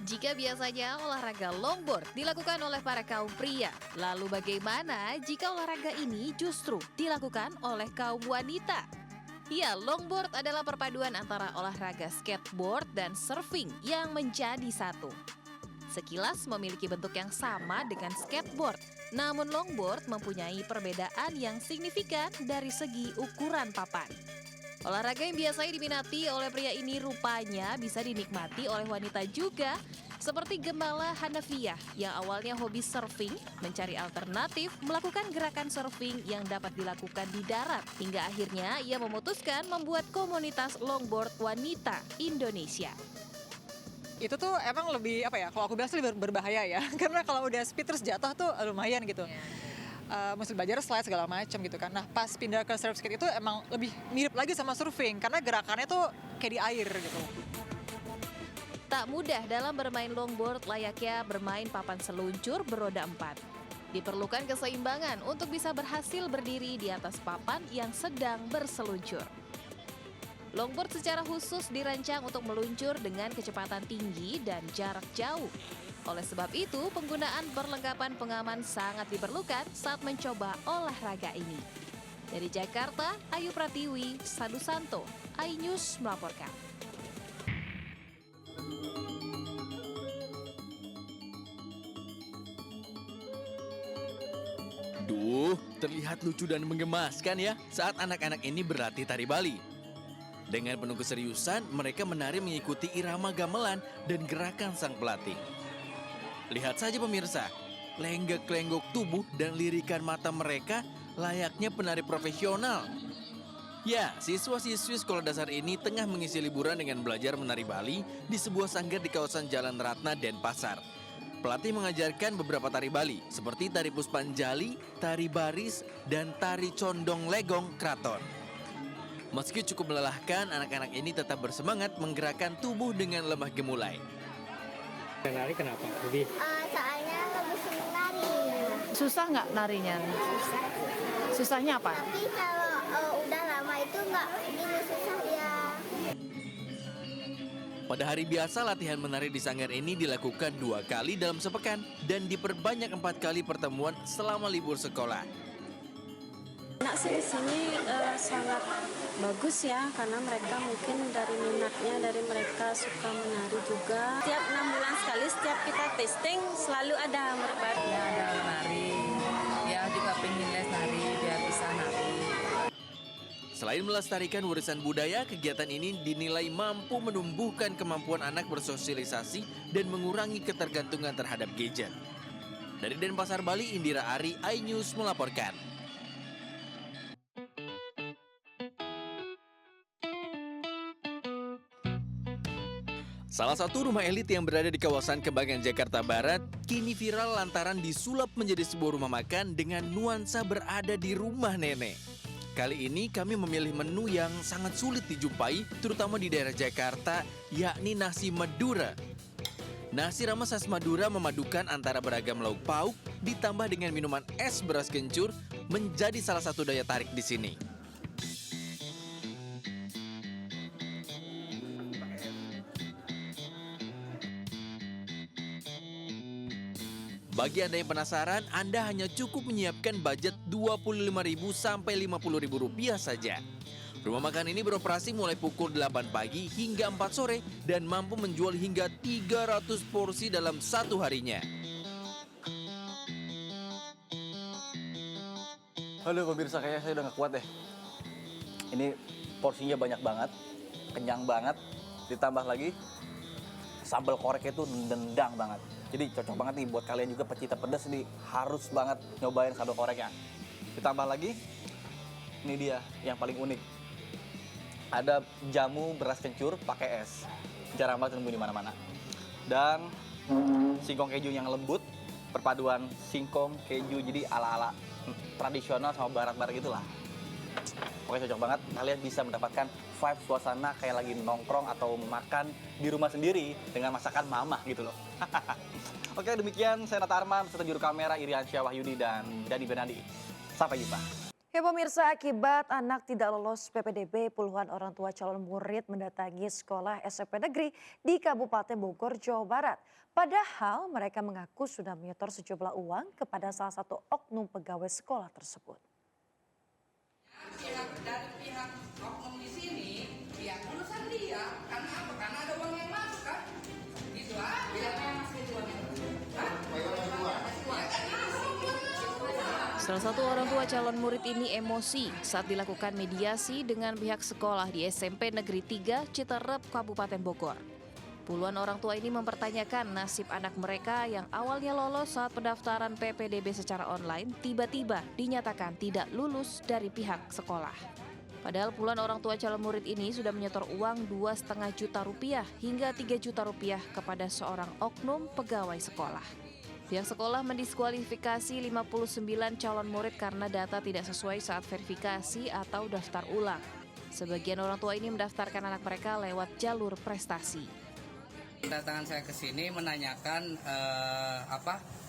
Jika biasanya olahraga longboard dilakukan oleh para kaum pria, lalu bagaimana jika olahraga ini justru dilakukan oleh kaum wanita? Ya, longboard adalah perpaduan antara olahraga skateboard dan surfing yang menjadi satu. Sekilas memiliki bentuk yang sama dengan skateboard, namun longboard mempunyai perbedaan yang signifikan dari segi ukuran papan. Olahraga yang biasanya diminati oleh pria ini rupanya bisa dinikmati oleh wanita juga. Seperti Gembala Hanafiah yang awalnya hobi surfing, mencari alternatif melakukan gerakan surfing yang dapat dilakukan di darat. Hingga akhirnya ia memutuskan membuat komunitas longboard wanita Indonesia. Itu tuh emang lebih apa ya, kalau aku bilang sih lebih berbahaya ya. Karena kalau udah speed terus jatuh tuh lumayan gitu. Mesti belajar slide segala macam gitu kan. Nah pas pindah ke surf skate itu emang lebih mirip lagi sama surfing. Karena gerakannya tuh kayak di air gitu. Tak mudah dalam bermain longboard layaknya bermain papan seluncur beroda 4. Diperlukan keseimbangan untuk bisa berhasil berdiri di atas papan yang sedang berseluncur. Longboard secara khusus dirancang untuk meluncur dengan kecepatan tinggi dan jarak jauh. Oleh sebab itu, penggunaan perlengkapan pengaman sangat diperlukan saat mencoba olahraga ini. Dari Jakarta, Ayu Pratiwi, Sadu Santo, iNews melaporkan. Duh, terlihat lucu dan menggemaskan ya saat anak-anak ini berlatih tari Bali. Dengan penuh keseriusan, mereka menari mengikuti irama gamelan dan gerakan sang pelatih. Lihat saja pemirsa, lenggak-lenggok tubuh dan lirikan mata mereka layaknya penari profesional. Ya, siswa-siswi sekolah dasar ini tengah mengisi liburan dengan belajar menari Bali di sebuah sanggar di kawasan Jalan Ratna, Denpasar. Pelatih mengajarkan beberapa tari Bali, seperti tari Puspanjali, tari baris, dan tari condong legong kraton. Meski cukup melelahkan, anak-anak ini tetap bersemangat menggerakkan tubuh dengan lemah gemulai. Nari kenapa? Soalnya lebih senang nari. Susah nggak narinya? Susah. Susahnya apa? Tapi kalau udah lama itu nggak gini susah ya. Pada hari biasa, latihan menari di sanggar ini dilakukan 2 kali dalam sepekan dan diperbanyak 4 kali pertemuan selama libur sekolah. Anak sih di sini sangat bagus ya, karena mereka mungkin dari minatnya, dari mereka suka menari juga. Setiap 6 bulan sekali, setiap kita testing selalu ada mereka. Ya ada nari, ya juga pengen les nari biar bisa nari. Selain melestarikan warisan budaya, kegiatan ini dinilai mampu menumbuhkan kemampuan anak bersosialisasi dan mengurangi ketergantungan terhadap gadget. Dari Denpasar, Bali, Indira Ari, iNews melaporkan. Salah satu rumah elit yang berada di kawasan Kembangan, Jakarta Barat, kini viral lantaran disulap menjadi sebuah rumah makan dengan nuansa berada di rumah nenek. Kali ini kami memilih menu yang sangat sulit dijumpai, terutama di daerah Jakarta, yakni nasi Madura. Nasi rames khas Madura memadukan antara beragam lauk pauk, ditambah dengan minuman es beras kencur, menjadi salah satu daya tarik di sini. Bagi Anda yang penasaran, Anda hanya cukup menyiapkan budget Rp25.000 sampai Rp50.000 saja. Rumah makan ini beroperasi mulai pukul 8 pagi hingga 4 sore dan mampu menjual hingga 300 porsi dalam satu harinya. Aduh pemirsa, kayaknya saya udah gak kuat deh. Ini porsinya banyak banget, kenyang banget, ditambah lagi sambal koreknya itu nendang banget. Jadi cocok banget nih buat kalian juga pecinta pedas nih, harus banget nyobain sambal koreknya. Ditambah lagi, ini dia yang paling unik. Ada jamu beras kencur pakai es. Jarang banget nemu di mana-mana. Dan singkong keju yang lembut, perpaduan singkong keju jadi ala-ala tradisional sama barat-barat gitulah. Pokoknya cocok banget, kalian bisa mendapatkan vibe suasana kayak lagi nongkrong atau makan di rumah sendiri dengan masakan mamah gitu loh. Oke, demikian saya Nata Arman, serta juru kamera Iriansyah Wahyudi dan Dani Benadi. Sampai jumpa. Pemirsa, akibat anak tidak lolos PPDB, puluhan orang tua calon murid mendatangi sekolah SMP negeri di Kabupaten Bogor, Jawa Barat. Padahal mereka mengaku sudah menyetor sejumlah uang kepada salah satu oknum pegawai sekolah tersebut. Dari pihak oknum di sini, ya urusan dia. Karena apa? Karena ada uang yang masuk kan? Gitu aja. Yang masuk uangnya. Salah satu orang tua calon murid ini emosi saat dilakukan mediasi dengan pihak sekolah di SMP Negeri 3 Citerep, Kabupaten Bogor. Puluhan orang tua ini mempertanyakan nasib anak mereka yang awalnya lolos saat pendaftaran PPDB secara online tiba-tiba dinyatakan tidak lulus dari pihak sekolah. Padahal puluhan orang tua calon murid ini sudah menyetor uang 2,5 juta rupiah hingga 3 juta rupiah kepada seorang oknum pegawai sekolah. Pihak sekolah mendiskualifikasi 59 calon murid karena data tidak sesuai saat verifikasi atau daftar ulang. Sebagian orang tua ini mendaftarkan anak mereka lewat jalur prestasi. Kedatangan saya ke sini menanyakan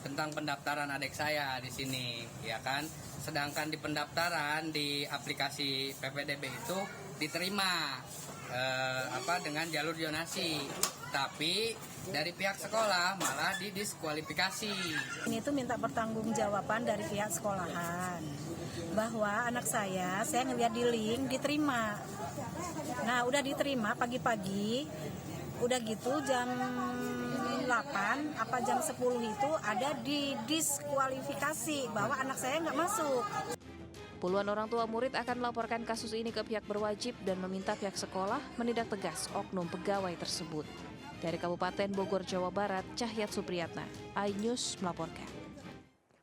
tentang pendaftaran adik saya di sini, ya kan. Sedangkan di pendaftaran di aplikasi PPDB itu diterima dengan jalur zonasi, tapi dari pihak sekolah malah didiskualifikasi. Ini tuh minta pertanggungjawaban dari pihak sekolahan bahwa anak saya ngeliat di link diterima. Nah udah diterima pagi-pagi, udah gitu jam 8 apa jam 10 itu ada didiskualifikasi bahwa anak saya nggak masuk. Puluhan orang tua murid akan melaporkan kasus ini ke pihak berwajib dan meminta pihak sekolah menindak tegas oknum pegawai tersebut. Dari Kabupaten Bogor, Jawa Barat, Cahyat Supriyatna, iNews melaporkan.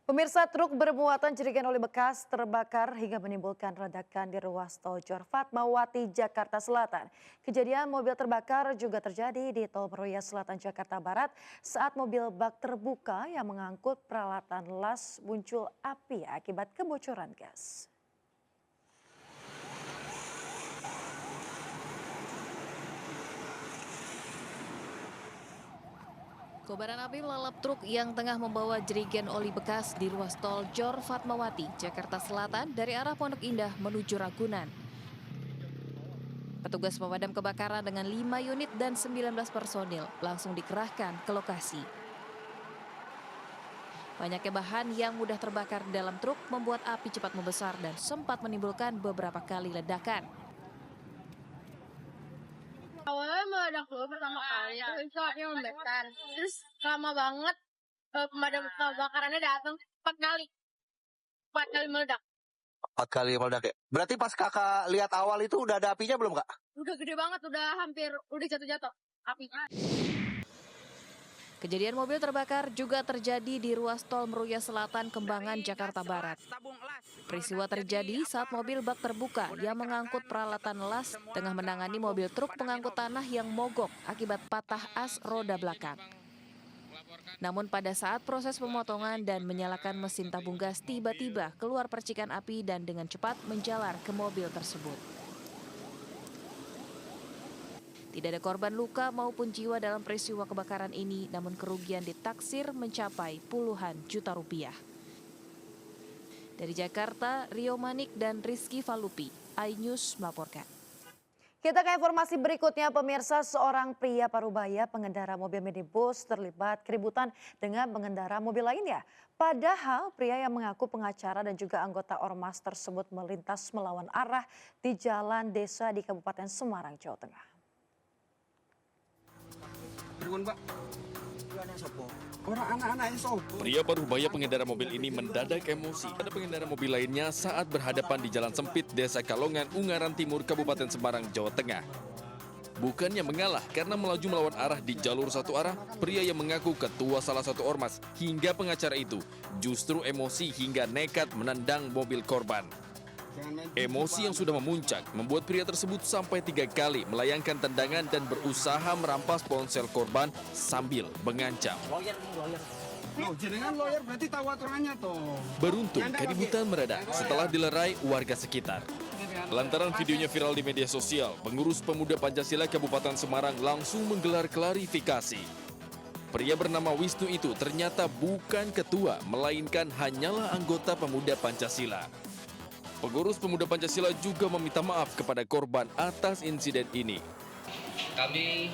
Pemirsa, truk bermuatan jerigen oli bekas terbakar hingga menimbulkan ledakan di ruas tol Jor Fatmawati, Jakarta Selatan. Kejadian mobil terbakar juga terjadi di Tol Meruya Selatan, Jakarta Barat saat mobil bak terbuka yang mengangkut peralatan las muncul api akibat kebocoran gas. Kobaran api melalap truk yang tengah membawa jerigen oli bekas di ruas tol Jor Fatmawati, Jakarta Selatan dari arah Pondok Indah menuju Ragunan. Petugas pemadam kebakaran dengan 5 unit dan 19 personil langsung dikerahkan ke lokasi. Banyaknya bahan yang mudah terbakar di dalam truk membuat api cepat membesar dan sempat menimbulkan beberapa kali ledakan. Awalnya meledak dulu pertama kali, terus soalnya membesar. Terus lama banget pemadam kebakarannya datang 4 kali meledak. 4 kali meledak ya? Berarti pas kakak lihat awal itu udah ada apinya belum kak? Udah gede banget, udah jatuh-jatuh apinya. Kejadian mobil terbakar juga terjadi di ruas tol Meruya Selatan, Kembangan, Jakarta Barat. Peristiwa terjadi saat mobil bak terbuka yang mengangkut peralatan las tengah menangani mobil truk pengangkut tanah yang mogok akibat patah as roda belakang. Namun pada saat proses pemotongan dan menyalakan mesin tabung gas, tiba-tiba keluar percikan api dan dengan cepat menjalar ke mobil tersebut. Tidak ada korban luka maupun jiwa dalam peristiwa kebakaran ini, namun kerugian ditaksir mencapai puluhan juta rupiah. Dari Jakarta, Rio Manik dan Rizky Falupi, iNews melaporkan. Kita ke informasi berikutnya, pemirsa. Seorang pria Parubaya pengendara mobil minibus terlibat keributan dengan pengendara mobil lainnya. Padahal pria yang mengaku pengacara dan juga anggota ormas tersebut melintas melawan arah di jalan desa di Kabupaten Semarang, Jawa Tengah. Pria Parubaya pengendara mobil ini mendadak emosi. Ada pengendara mobil lainnya saat berhadapan di jalan sempit Desa Kalongan, Ungaran Timur, Kabupaten Semarang, Jawa Tengah. Bukannya mengalah karena melaju melawan arah di jalur satu arah, pria yang mengaku ketua salah satu ormas hingga pengacara itu justru emosi hingga nekat menendang mobil korban. Emosi yang sudah memuncak membuat pria tersebut sampai 3 kali melayangkan tendangan dan berusaha merampas ponsel korban sambil mengancam. Beruntung keributan mereda setelah dilerai warga sekitar. Lantaran videonya viral di media sosial, pengurus pemuda Pancasila Kabupaten Semarang langsung menggelar klarifikasi. Pria bernama Wisnu itu ternyata bukan ketua, melainkan hanyalah anggota pemuda Pancasila. Pengurus Pemuda Pancasila juga meminta maaf kepada korban atas insiden ini. Kami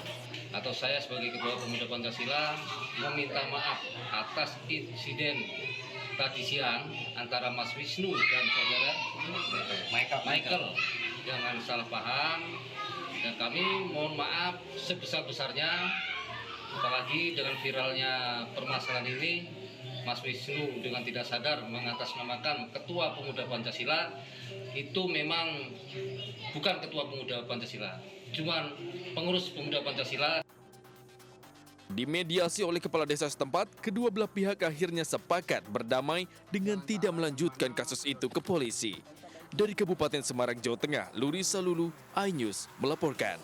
atau saya sebagai Ketua Pemuda Pancasila meminta maaf atas insiden tadi siang antara Mas Wisnu dan saudara Michael. Jangan salah paham, dan kami mohon maaf sebesar-besarnya, apalagi dengan viralnya permasalahan ini. Mas Wisnu dengan tidak sadar mengatasnamakan Ketua Pemuda Pancasila. Itu memang bukan Ketua Pemuda Pancasila, cuman pengurus Pemuda Pancasila. Dimediasi oleh kepala desa setempat, kedua belah pihak akhirnya sepakat berdamai dengan tidak melanjutkan kasus itu ke polisi. Dari Kabupaten Semarang, Jawa Tengah, Lurisa Lulu, iNews melaporkan.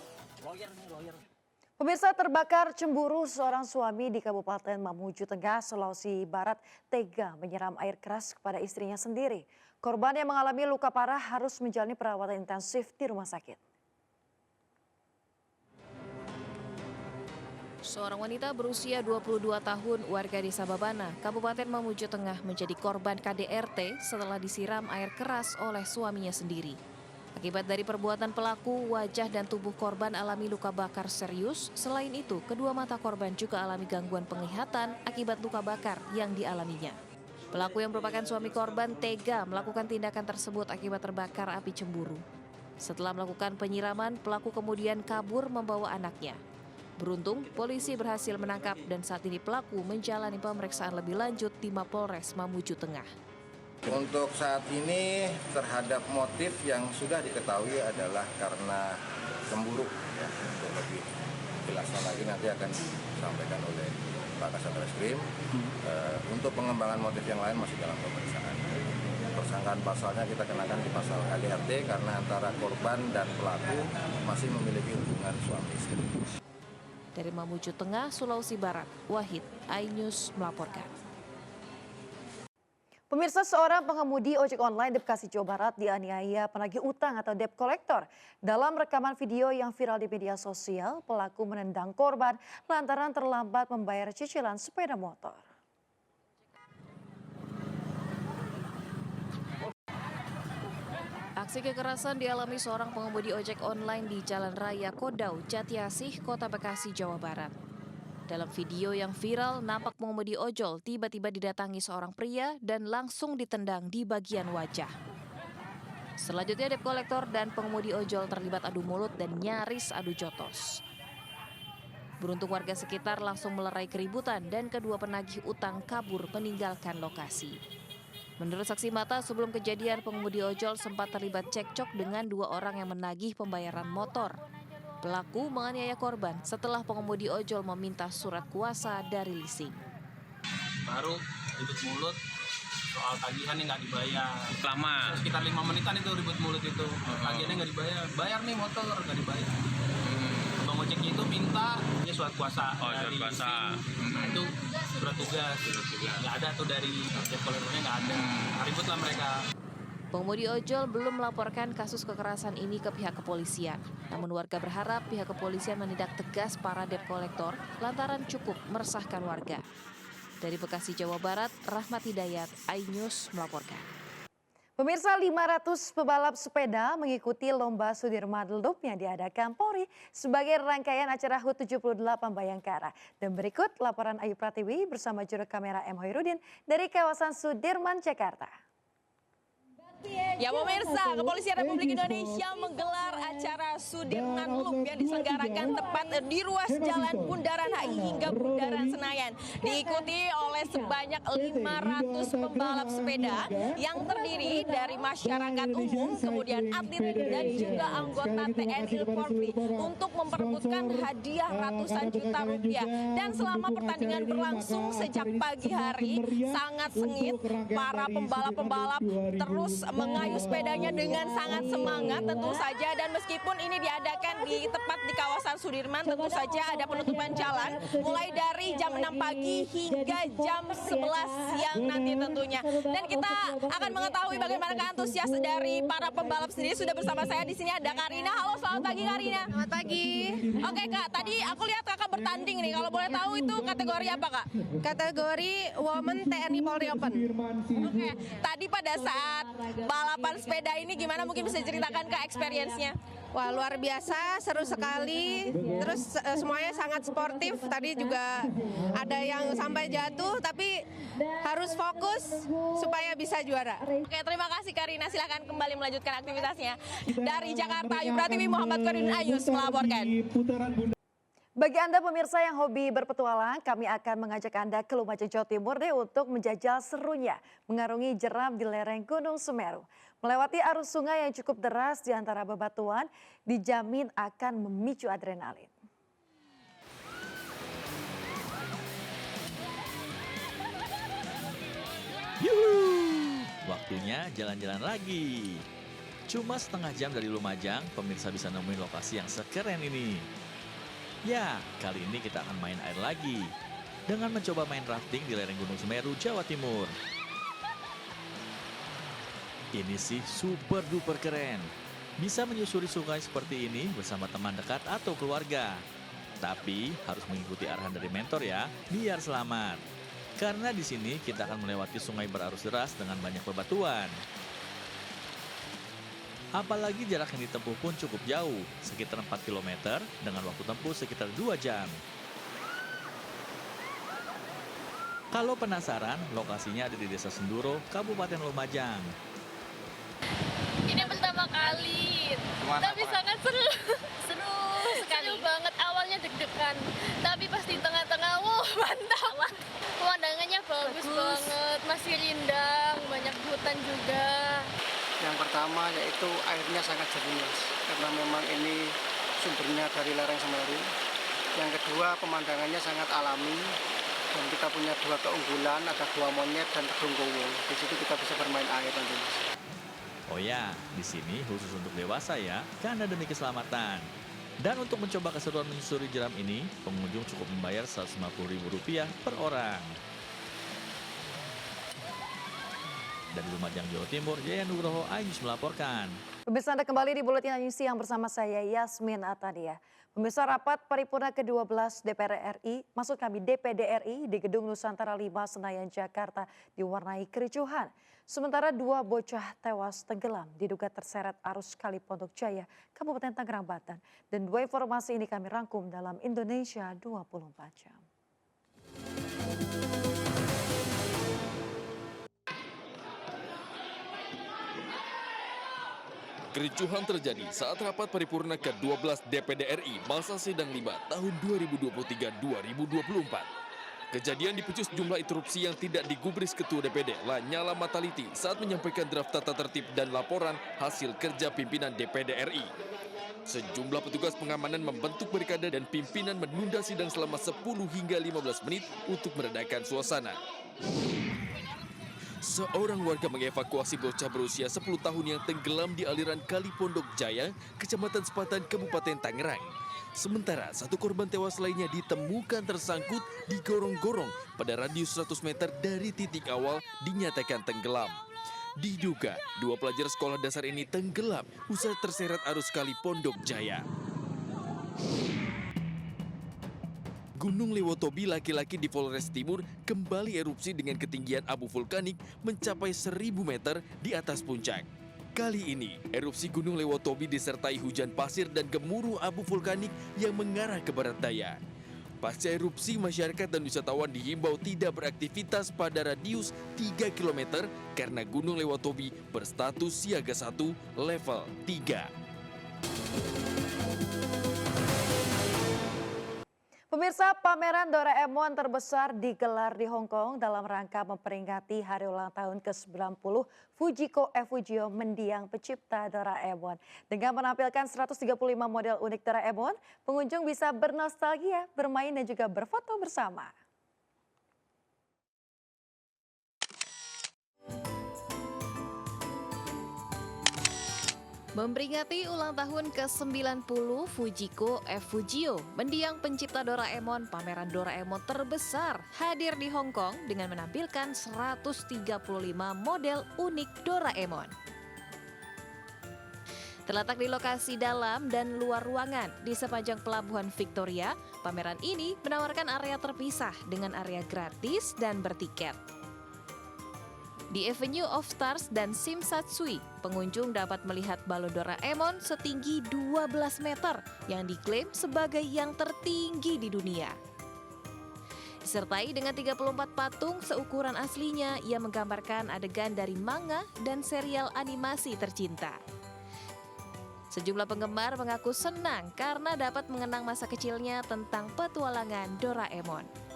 Pemirsa, terbakar cemburu seorang suami di Kabupaten Mamuju Tengah, Sulawesi Barat tega menyiram air keras kepada istrinya sendiri. Korban yang mengalami luka parah harus menjalani perawatan intensif di rumah sakit. Seorang wanita berusia 22 tahun warga desa Babana, Kabupaten Mamuju Tengah menjadi korban KDRT setelah disiram air keras oleh suaminya sendiri. Akibat dari perbuatan pelaku, wajah dan tubuh korban alami luka bakar serius. Selain itu, kedua mata korban juga alami gangguan penglihatan akibat luka bakar yang dialaminya. Pelaku yang merupakan suami korban tega melakukan tindakan tersebut akibat terbakar api cemburu. Setelah melakukan penyiraman, pelaku kemudian kabur membawa anaknya. Beruntung, polisi berhasil menangkap dan saat ini pelaku menjalani pemeriksaan lebih lanjut di Mapolres Mamuju Tengah. Untuk saat ini terhadap motif yang sudah diketahui adalah karena cemburu. Ya, untuk lebih jelasnya lagi nanti akan disampaikan oleh Pak Kasat Reskrim. Untuk pengembangan motif yang lain masih dalam pemeriksaan. Persangkaan pasalnya kita kenakan di pasal KDRT karena antara korban dan pelaku masih memiliki hubungan suami istri. Dari Mamuju Tengah, Sulawesi Barat, Wahid, iNews melaporkan. Pemirsa, seorang pengemudi ojek online di Bekasi, Jawa Barat dianiaya penagih utang atau debt collector. Dalam rekaman video yang viral di media sosial, pelaku menendang korban lantaran terlambat membayar cicilan sepeda motor. Aksi kekerasan dialami seorang pengemudi ojek online di Jalan Raya Kodau, Jatiasih, Kota Bekasi, Jawa Barat. Dalam video yang viral, nampak pengemudi ojol tiba-tiba didatangi seorang pria dan langsung ditendang di bagian wajah. Selanjutnya, debt collector dan pengemudi ojol terlibat adu mulut dan nyaris adu jotos. Beruntung warga sekitar langsung melerai keributan dan kedua penagih utang kabur meninggalkan lokasi. Menurut saksi mata, sebelum kejadian pengemudi ojol sempat terlibat cekcok dengan dua orang yang menagih pembayaran motor. Pelaku menganiaya korban setelah pengemudi ojol meminta surat kuasa dari leasing. Baru ribut mulut soal tagihan yang nggak dibayar. Lama. Sekitar 5 menitan itu ribut mulut itu. Tagihannya nggak dibayar. Bayar nih motor nggak dibayar. Bang ojeknya itu minta dia surat kuasa. Oh, surat kuasa. Itu surat tugas. Nggak ada tuh dari debt collector-nya nggak ada. Ribut lah mereka. Pengemudi ojol belum melaporkan kasus kekerasan ini ke pihak kepolisian. Namun warga berharap pihak kepolisian menindak tegas para debt collector lantaran cukup meresahkan warga. Dari Bekasi, Jawa Barat, Rahmat Hidayat, iNews melaporkan. Pemirsa, 500 pebalap sepeda mengikuti Lomba Sudirman Loop yang diadakan Polri sebagai rangkaian acara HUT 78 Bayangkara. Dan berikut laporan Ayu Pratiwi bersama juru kamera M. Hoirudin dari kawasan Sudirman, Jakarta. Ya pemirsa, Kepolisian Republik Indonesia menggelar acara Sudirman Loop yang diselenggarakan tepat di ruas Jalan Bundaran HI hingga Bundaran Senayan. Diikuti oleh sebanyak 500 pembalap sepeda yang terdiri dari masyarakat umum, kemudian atlet dan juga anggota TNI Polri untuk memperebutkan hadiah ratusan juta rupiah. Dan selama pertandingan berlangsung sejak pagi hari, sangat sengit, para pembalap-pembalap terus mengayuh sepedanya dengan sangat semangat tentu saja, dan meskipun ini diadakan di tepat di kawasan Sudirman, tentu saja ada penutupan jalan mulai dari jam 6 pagi hingga jam 11 siang nanti tentunya. Dan kita akan mengetahui bagaimana antusias dari para pembalap sendiri. Sudah bersama saya di sini ada Karina. Halo, selamat pagi Karina. Selamat pagi. Oke Kak, tadi aku lihat Kakak bertanding nih. Kalau boleh tahu itu kategori apa Kak? Kategori Women TNI Polri Open. Oke, tadi pada saat balapan sepeda ini gimana? Mungkin bisa ceritakan ke experience-nya. Wah, luar biasa, seru sekali. Terus semuanya sangat sportif. Tadi juga ada yang sampai jatuh, tapi harus fokus supaya bisa juara. Oke, terima kasih Karina. Silahkan kembali melanjutkan aktivitasnya. Dari Jakarta, Ayu Pratiwi, Muhammad Korin Ayus melaporkan. Bagi Anda pemirsa yang hobi berpetualang, kami akan mengajak Anda ke Lumajang, Jawa Timur deh untuk menjajal serunya mengarungi jeram di lereng Gunung Semeru. Melewati arus sungai yang cukup deras di antara bebatuan, dijamin akan memicu adrenalin. Yuhu, waktunya jalan-jalan lagi. Cuma setengah jam dari Lumajang, pemirsa bisa nemuin lokasi yang sekeren ini. Ya, kali ini kita akan main air lagi dengan mencoba main rafting di lereng Gunung Semeru, Jawa Timur. Ini sih super duper keren. Bisa menyusuri sungai seperti ini bersama teman dekat atau keluarga. Tapi harus mengikuti arahan dari mentor ya, biar selamat. Karena di sini kita akan melewati sungai berarus deras dengan banyak bebatuan. Apalagi jarak yang ditempuh pun cukup jauh, sekitar 4 km dengan waktu tempuh sekitar 2 jam. Kalau penasaran, lokasinya ada di Desa Senduro, Kabupaten Lumajang. Ini pertama kali, tapi sangat seru. Seru sekali. Seru banget, awalnya deg-degan. Tapi pas di tengah-tengah, wow mantap. Pemandangannya bagus banget, masih rindang, banyak hutan juga. Yang pertama yaitu airnya sangat jernih karena memang ini sumbernya dari lereng Semeru. Yang kedua pemandangannya sangat alami dan kita punya 2 keunggulan, ada Gua Monyet dan Gedung Gowo. Di situ kita bisa bermain air nanti. Oh ya, di sini khusus untuk dewasa ya, karena demi keselamatan. Dan untuk mencoba keseruan menyusuri jeram ini, pengunjung cukup membayar Rp150.000 per orang. Dari Lumajang, Jawa Timur, Yaya Nugroho Ayus melaporkan. Pemirsa, Anda kembali di Buletin Anju Siang bersama saya Yasmin Atadia. Pemirsa, rapat paripurna ke-12 DPR RI, maksud kami DPD RI di Gedung Nusantara 5 Senayan, Jakarta diwarnai kericuhan. Sementara 2 bocah tewas tenggelam diduga terseret arus Kali Pondok Jaya, Kabupaten Tangerang, Banten. Dan 2 informasi ini kami rangkum dalam Indonesia 24 jam. Kericuhan terjadi saat rapat paripurna ke-12 DPD RI masa sidang 5 tahun 2023-2024. Kejadian dipicu sejumlah interupsi yang tidak digubris Ketua DPD Lanyala Mataliti saat menyampaikan draft tata tertib dan laporan hasil kerja pimpinan DPD RI. Sejumlah petugas pengamanan membentuk barikade dan pimpinan menunda sidang selama 10 hingga 15 menit untuk meredakan suasana. Seorang warga mengevakuasi bocah berusia 10 tahun yang tenggelam di aliran Kali Pondok Jaya, Kecamatan Sepatan, Kabupaten Tangerang. Sementara 1 korban tewas lainnya ditemukan tersangkut di gorong-gorong pada radius 100 meter dari titik awal dinyatakan tenggelam. Diduga 2 pelajar sekolah dasar ini tenggelam usai terseret arus Kali Pondok Jaya. Gunung Lewotobi laki-laki di Flores Timur kembali erupsi dengan ketinggian abu vulkanik mencapai 1000 meter di atas puncak. Kali ini, erupsi Gunung Lewotobi disertai hujan pasir dan gemuruh abu vulkanik yang mengarah ke barat daya. Pasca erupsi, masyarakat dan wisatawan dihimbau tidak beraktivitas pada radius 3 km karena Gunung Lewotobi berstatus siaga 1 level 3. Pemirsa, pameran Doraemon terbesar digelar di Hong Kong dalam rangka memperingati hari ulang tahun ke-90 Fujiko F. Fujio mendiang pencipta Doraemon. Dengan menampilkan 135 model unik Doraemon, pengunjung bisa bernostalgia, bermain dan juga berfoto bersama. Memperingati ulang tahun ke-90 Fujiko F. Fujio, mendiang pencipta Doraemon, pameran Doraemon terbesar hadir di Hong Kong dengan menampilkan 135 model unik Doraemon. Terletak di lokasi dalam dan luar ruangan di sepanjang Pelabuhan Victoria, pameran ini menawarkan area terpisah dengan area gratis dan bertiket. Di Avenue of Stars dan Shimsatsui, pengunjung dapat melihat balon Doraemon setinggi 12 meter yang diklaim sebagai yang tertinggi di dunia. Disertai dengan 34 patung seukuran aslinya yang menggambarkan adegan dari manga dan serial animasi tercinta. Sejumlah penggemar mengaku senang karena dapat mengenang masa kecilnya tentang petualangan Doraemon.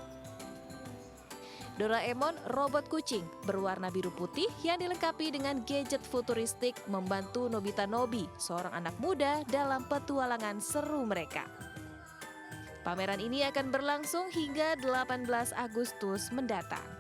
Doraemon robot kucing berwarna biru putih yang dilengkapi dengan gadget futuristik membantu Nobita Nobi, seorang anak muda dalam petualangan seru mereka. Pameran ini akan berlangsung hingga 18 Agustus mendatang.